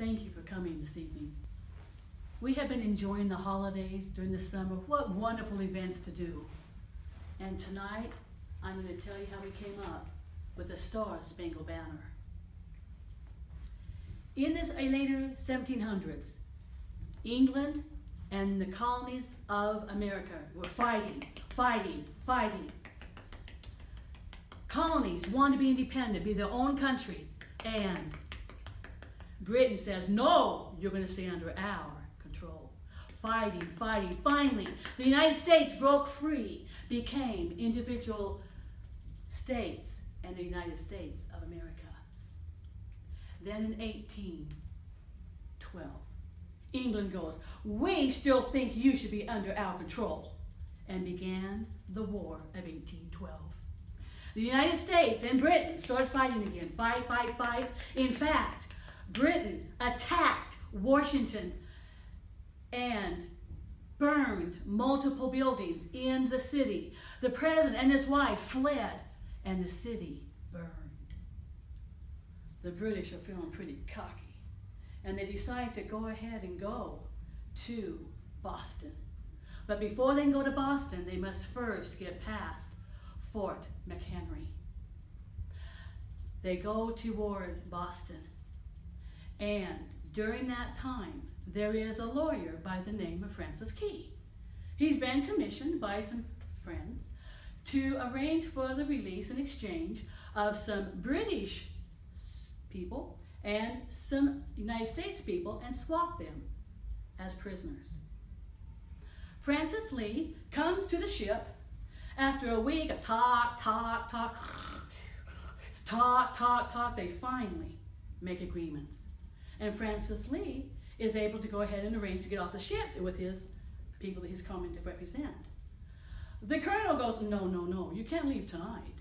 Thank you for coming this evening. We have been enjoying the holidays during the summer. What wonderful events to do. And tonight, I'm going to tell you how we came up with the Star-Spangled Banner. In this later 1700s, England and the colonies of America were fighting. Colonies wanted to be independent, be their own country, and Britain says, no, you're going to stay under our control. Fighting. Finally, the United States broke free, became individual states, and the United States of America. Then in 1812, England goes, we still think you should be under our control, and began the War of 1812. The United States and Britain started fighting again. Fight. In fact, Britain attacked Washington and burned multiple buildings in the city. The president and his wife fled, and the city burned. The British are feeling pretty cocky, and they decide to go ahead and go to Boston. But before they can go to Boston, they must first get past Fort McHenry. They go toward Boston, and during that time, there is a lawyer by the name of Francis Key. He's been commissioned by some friends to arrange for the release and exchange of some British people and some United States people and swap them as prisoners. Francis Lee comes to the ship after a week of talk. They finally make agreements. And Francis Lee is able to go ahead and arrange to get off the ship with his people that he's coming to represent. The colonel goes, no, you can't leave tonight.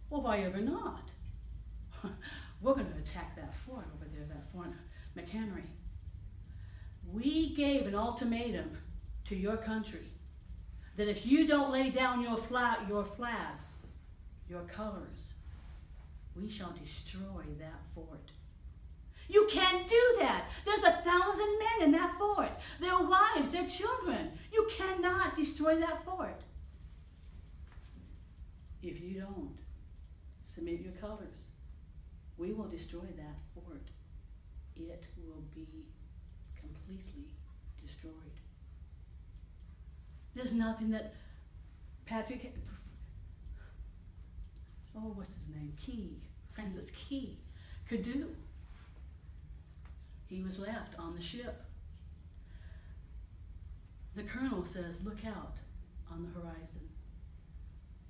Well, why ever not? We're going to attack that fort over there, that Fort McHenry. We gave an ultimatum to your country that if you don't lay down your flags, your colors, we shall destroy that fort. You can't do that. There's 1,000 men in that fort. Their wives, their children. You cannot destroy that fort. If you don't submit your colors, we will destroy that fort. It will be completely destroyed. There's nothing that Francis Key could do. He was left on the ship. The colonel says, look out on the horizon.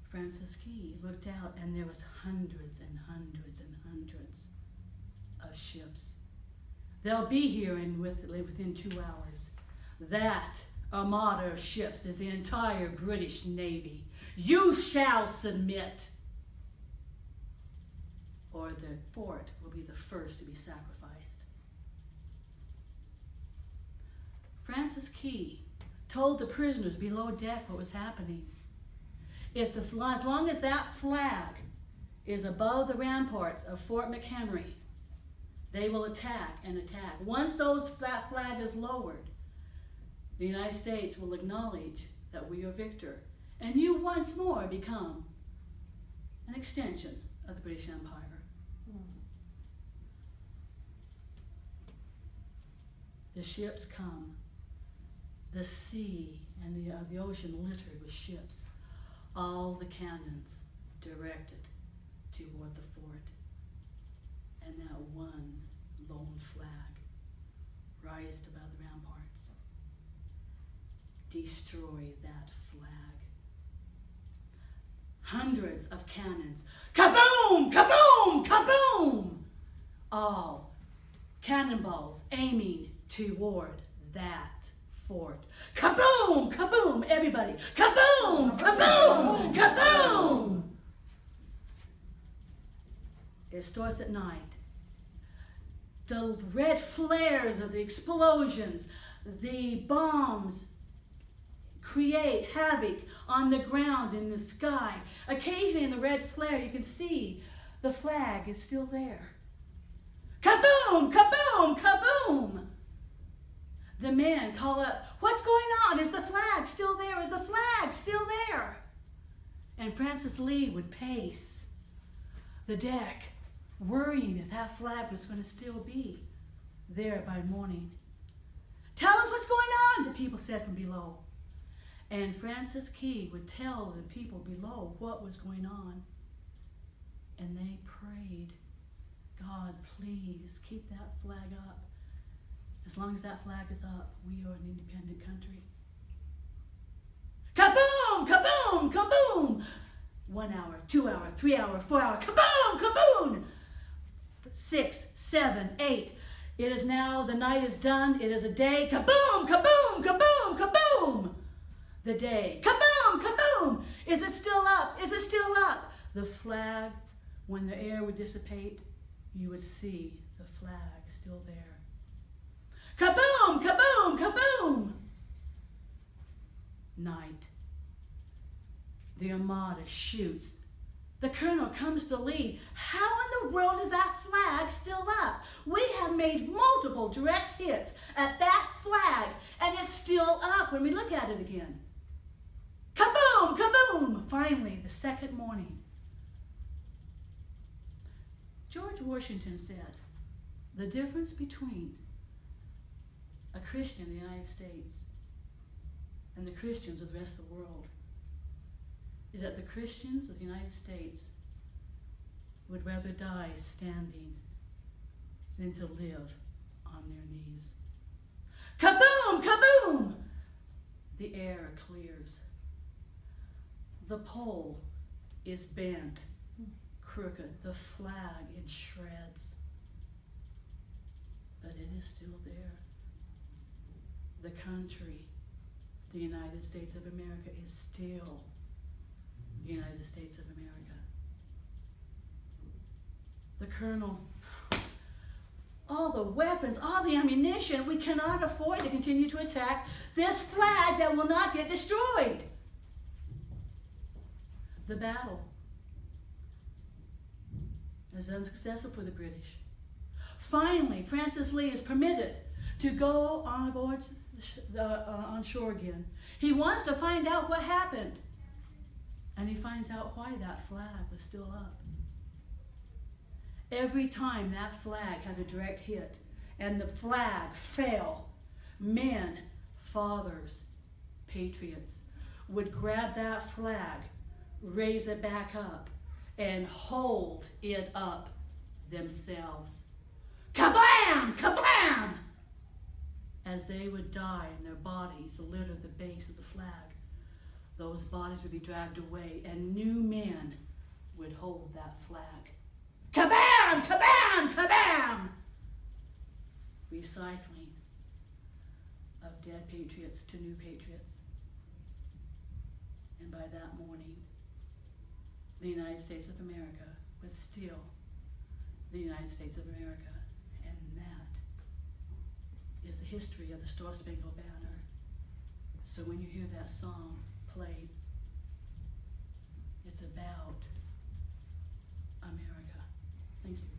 Francis Key looked out, and there was hundreds and hundreds and hundreds of ships. They'll be here within 2 hours. That armada of ships is the entire British Navy. You shall submit, or the fort will be the first to be sacrificed. Francis Key told the prisoners below deck what was happening. As long as that flag is above the ramparts of Fort McHenry, they will attack and attack. Once that flag is lowered, the United States will acknowledge that we are victor, and you once more become an extension of the British Empire. The ships come. The sea and the ocean littered with ships. All the cannons directed toward the fort. And that one lone flag rised above the ramparts. Destroy that flag. Hundreds of cannons. Kaboom! Kaboom! Kaboom! All cannonballs aiming toward that fort. Kaboom! Kaboom! Everybody. Kaboom! Kaboom! Kaboom! It starts at night. The red flares of the explosions, the bombs create havoc on the ground, in the sky. Occasionally in the red flare you can see the flag is still there. Kaboom! Kaboom, kaboom, kaboom. The men call up, what's going on? Is the flag still there? Is the flag still there? And Francis Lee would pace the deck, worrying if that flag was going to still be there by morning. Tell us what's going on, the people said from below. And Francis Key would tell the people below what was going on. And they prayed, God, please keep that flag up. As long as that flag is up, we are an independent country. Kaboom, kaboom, kaboom. 1 hour, 2 hour, 3 hour, 4 hour, kaboom, kaboom. 6, 7, 8. It is now, the night is done. It is a day. Kaboom, kaboom, kaboom, kaboom. The day. Kaboom, kaboom. Is it still up? Is it still up? The flag, when the air would dissipate, you would see the flag still there. Kaboom, kaboom, kaboom. Night. The Armada shoots. The colonel comes to lead. How in the world is that flag still up? We have made multiple direct hits at that flag, and it's still up when we look at it again. Kaboom, kaboom. Finally, the second morning. George Washington said, the difference between a Christian in the United States and the Christians of the rest of the world is that the Christians of the United States would rather die standing than to live on their knees. Kaboom, kaboom! The air clears. The pole is bent, crooked, the flag in shreds. But it is still there. The country, the United States of America, is still the United States of America. The colonel, all the weapons, all the ammunition, we cannot afford to continue to attack this flag that will not get destroyed. The battle is unsuccessful for the British. Finally, Francis Lee is permitted to go on board on shore again. He wants to find out what happened. And he finds out why that flag was still up. Every time that flag had a direct hit and the flag fell, men, fathers, patriots would grab that flag, raise it back up, and hold it up themselves. Kablam! Kablam! As they would die and their bodies litter the base of the flag, those bodies would be dragged away and new men would hold that flag. Kabam! Kabam! Kabam! Recycling of dead patriots to new patriots. And by that morning, the United States of America was still the United States of America. And that is the history of the Star-Spangled Banner. So when you hear that song played, it's about America. Thank you.